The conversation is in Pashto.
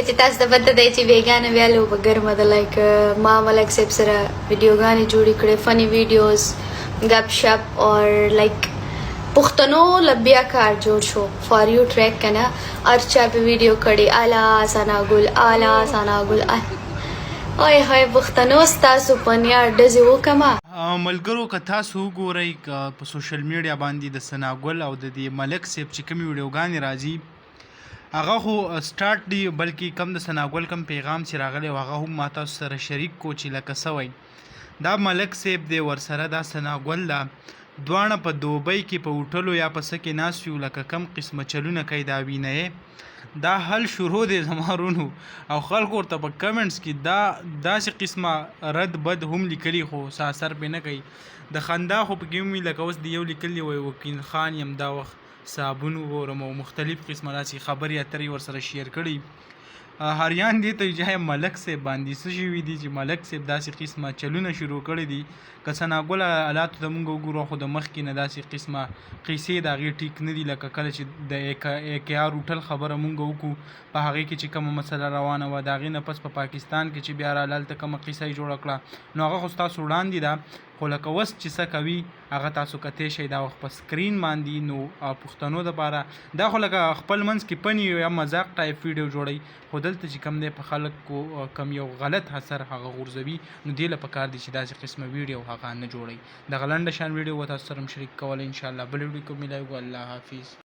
چې تاسو ته پته دی چې بیګانه بیا لوبه ګرمه ده لایک ما ملک صاحب سره ویډیوګانې جوړې کړې فني ویډیوز گپ شپ اور لایک پښتنو لبیا کار جوړ شو فار یو ټریک کنه ارچا په ویډیو کړي اعلی سنا ګل اعلی سنا ګل اوه هاي پښتنو تاسو پنیا ډزې وکما ملګرو که تاسو وګورئ په سوشل میډیا باندې د ثنا ګل او د دې ملک صاحب چې کومې ویډیوګانې راځي هغه خو سټارټ دی بلکې کم د ثنا ګل کم پیغام چې راغلی هغه هم ما تاسو سره شریک کو چې لکه سوی دا ملک صاحب دی ورسره دا ثنا ګل ده دواړه په دوبۍ کې په هوټلو یا په څه کې ناست یو لکه کم قسمه چلونه کوي دا وینه دا حل شروع دی زما رونو او خلکو ورته په کمنټس کې داسې قسمه رد بد هم لیکلي خو څه اثر پرې نه کوي د خندا خو پکې هم وي لکه اوس د یو لیکلي وی وکیل خان یم دا وخت صابون وګورم او مختلف قسمه داسې خبرې اترې ورسره شیر کړي هریان دې ته جای ملک صاحب باندې څه شوي دي چې ملک صاحب داسې قسمه چلونه شروع کړي دي که ثنا ګل حالاتو ته مونږ وګورو خو د مخکې نه داسې قسمه قیسې د هغې ټیک نه دي لکه کله چې د AKR هوټل خبره مونږ وکړو په هغې کې چې کومه مسله روانه وه د هغې نه پس په پاکستان کې چې بیا هلته کومه قیسه یې جوړه کړه نو هغه خو ستاسو وړاندې ده خو لکه اوس چې څه کوي هغه تاسو کتی شئ دا وخت په سکرین باندې نو پښتنو دپاره دا خو لکه خپل منځ کې پني یا مذاق ټایپ ویډیو جوړوي خو دلته چې کم دی په خلکو کم یو غلط اثر هغه غورځوي نو دې له پکار دی چې داسې قسمه ویډیو هغه نه جوړوي دغه لنډه شان ویډیو و تاسو سره هم شریک کولی انشاءالله بل ویډیو کې ملاویږو الله حافظ